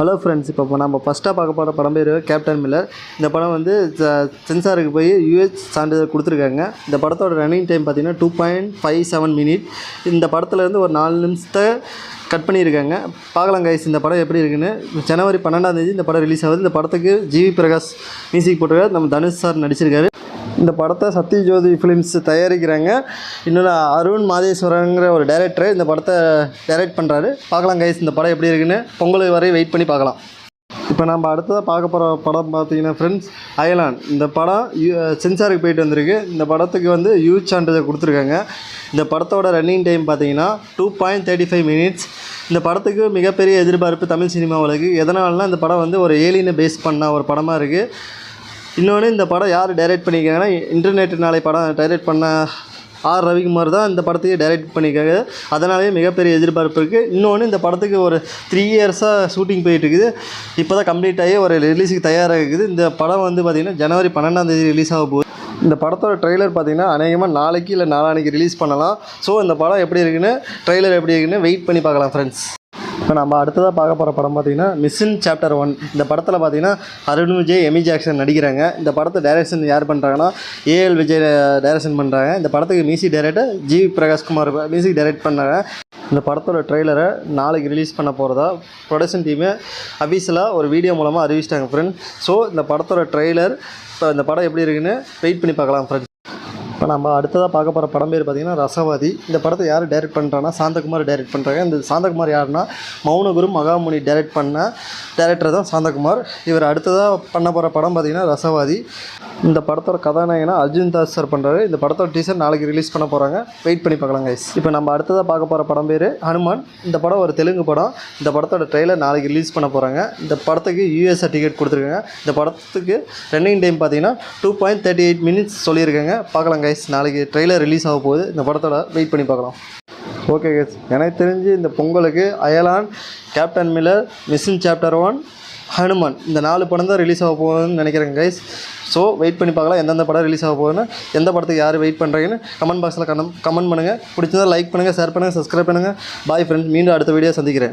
Hello friends, இப்போ நம்ம ஃபஸ்ட்டாக பார்க்க போகிற படம் பேர் கேப்டன் மில்லர். இந்த படம் வந்து சென்சாருக்கு போய் யூஎஸ் சான்றிதழ் கொடுத்துருக்காங்க. இந்த படத்தோட ரன்னிங் டைம் பார்த்திங்கன்னா 2.57 மினிட். இந்த படத்துலேருந்து ஒரு 4 நிமிஷத்தை கட் பண்ணியிருக்காங்க. பார்க்கலாம் கைஸ் இந்த படம் எப்படி இருக்குன்னு. ஜனவரி 12ஆம் தேதி இந்த படம் ரிலீஸ் ஆகுது. இந்த படத்துக்கு ஜிவி பிரகாஷ் மியூசிக் போட்டிருக்காரு. நம்ம தனுஷ் சார் நடிச்சிருக்காரு. இந்த படத்தை சத்யஜோதி ஃபிலிம்ஸ் தயாரிக்கிறாங்க. இன்னொன்று அருண் மாதேஸ்வரங்கிற ஒரு டைரக்டர் இந்த படத்தை டைரக்ட் பண்ணுறாரு. பார்க்கலாம் கைஸ் இந்த படம் எப்படி இருக்குன்னு. பொங்கல் வரை வெயிட் பண்ணி பார்க்கலாம். இப்போ நம்ம அடுத்ததாக பார்க்க போகிற படம் பார்த்தீங்கன்னா ஃப்ரெண்ட்ஸ், அயலான். இந்த படம் சென்சாருக்கு போயிட்டு வந்திருக்கு. இந்த படத்துக்கு வந்து யூத் சான்றிதழ் கொடுத்துருக்காங்க. இந்த படத்தோட ரன்னிங் டைம் பார்த்தீங்கன்னா 2.35 மினிட்ஸ். இந்த படத்துக்கு மிகப்பெரிய எதிர்பார்ப்பு தமிழ் சினிமாவுக்கு. எதனால்னா இந்த படம் வந்து ஒரு ஏலியனை பேஸ் பண்ண ஒரு படமாக இருக்குது. இன்னொன்று இந்த படம் யார் டைரக்ட் பண்ணியிருக்காங்கன்னா, இன்டர்நெட் நாளை படம் டைரக்ட் பண்ண ஆர் ரவிக்குமார் தான் இந்த படத்தையே டைரக்ட் பண்ணியிருக்காங்க. அதனாலேயே மிகப்பெரிய எதிர்பார்ப்பு இருக்குது. இன்னொன்று இந்த படத்துக்கு ஒரு 3 இயர்ஸாக ஷூட்டிங் போயிட்டுருக்குது. இப்போ தான் கம்ப்ளீட் ஆகி ஒரு ரிலீஸுக்கு தயாராக இருக்குது. இந்த படம் வந்து பார்த்திங்கன்னா ஜனவரி 12ஆம் தேதி ரிலீஸ் ஆக போகுது. இந்த படத்தோட ட்ரெய்லர் பார்த்திங்கன்னா அநேகமாக நாளைக்கு இல்லை நாளான்னைக்கு ரிலீஸ் பண்ணலாம். ஸோ இந்த படம் எப்படி இருக்குன்னு, ட்ரெய்லர் எப்படி இருக்குன்னு வெயிட் பண்ணி பார்க்கலாம் ஃப்ரெண்ட்ஸ். இப்போ நம்ம அடுத்ததாக பார்க்க போகிற படம் பார்த்திங்கன்னா மிஷன் சாப்டர் 1. இந்த படத்தில் பார்த்திங்கன்னா அருண் விஜய், எமி ஜாக்சன் நடிக்கிறாங்க. இந்த படத்தை டைரக்ஷன் யார் பண்ணுறாங்கன்னா ஏஎல் விஜய் டைரக்ஷன் பண்ணுறாங்க. இந்த படத்துக்கு music director GV Prakash Kumar music direct பண்ணாங்க. இந்த படத்தோட ட்ரெய்லரை நாளைக்கு ரிலீஸ் பண்ண போகிறதா ப்ரொடக்ஷன் டீமு அஃபீஷியலாக ஒரு வீடியோ மூலமாக அறிவிச்சிட்டாங்க ஃப்ரெண்ட். ஸோ இந்த படத்தோட ட்ரெய்லர், இப்போ இந்த படம் எப்படி இருக்குன்னு வெயிட் பண்ணி பார்க்கலாம் ஃப்ரெண்ட்ஸ். இப்போ நம்ம அடுத்ததாக பார்க்க போகிற படம் பேர் பார்த்திங்கன்னா ரசவாதி. இந்த படத்தை யார் டைரக்ட் பண்ணுறாங்கன்னா சாந்தகுமார் டைரக்ட் பண்ணுறாங்க. இந்த சாந்தகுமார் யாருன்னா மௌனகுரு மகாமுனி டைரக்ட் பண்ண டைரக்டர் தான் சாந்தகுமார். இவர் அடுத்ததாக பண்ண போகிற படம் பார்த்திங்கன்னா ரசவாதி. இந்த படத்தோட கதாநாயகனா அர்ஜுன் தாஸ் சார் பண்ணுறாரு. இந்த படத்தோட டீசர் நாளைக்கு ரிலீஸ் பண்ண போகிறாங்க. வெயிட் பண்ணி பார்க்கலாம் கைஸ். இப்போ நம்ம அடுத்ததாக பார்க்க போகிற படம் பேர் ஹனுமான். இந்த படம் ஒரு தெலுங்கு படம். இந்த படத்தோட ட்ரெய்லர் நாளைக்கு ரிலீஸ் பண்ண போகிறாங்க. இந்த படத்துக்கு யூஎஸ் டிக்கெட் கொடுத்துருக்காங்க. இந்த படத்துக்கு ரன்னிங் டைம் பார்த்திங்கன்னா 2.38 மினிட்ஸ் சொல்லியிருக்காங்க. பார்க்கலாம் கைஸ், நாளைக்கு ட்ரெய்லர் ரிலீஸ் ஆக போகுது. இந்த படத்தோட வெயிட் பண்ணி பார்க்கலாம். ஓகே கைஸ், எனக்கு தெரிஞ்சு இந்த பொங்கலுக்கு Ayalaan, Captain Miller, Mission Chapter 1, Hanuman இந்த 4 படம் தான் ரிலீஸ் ஆக போகுதுன்னு நினைக்கிறேங்க கைஸ். ஸோ வெயிட் பண்ணி பார்க்கலாம் எந்தெந்த படம் ரிலீஸ் ஆக போகுதுன்னு. எந்த படத்துக்கு யார் வெயிட் பண்ணுறீங்கன்னு கமெண்ட் பாக்ஸில் கமெண்ட் பண்ணுங்கள். பிடிச்சதா லைக் பண்ணுங்கள், ஷேர் பண்ணுங்கள், சப்ஸ்கிரைப் பண்ணுங்கள். பாய் ஃப்ரெண்ட்ஸ், மீண்டும் அடுத்த வீடியோ சந்திக்கிறேன்.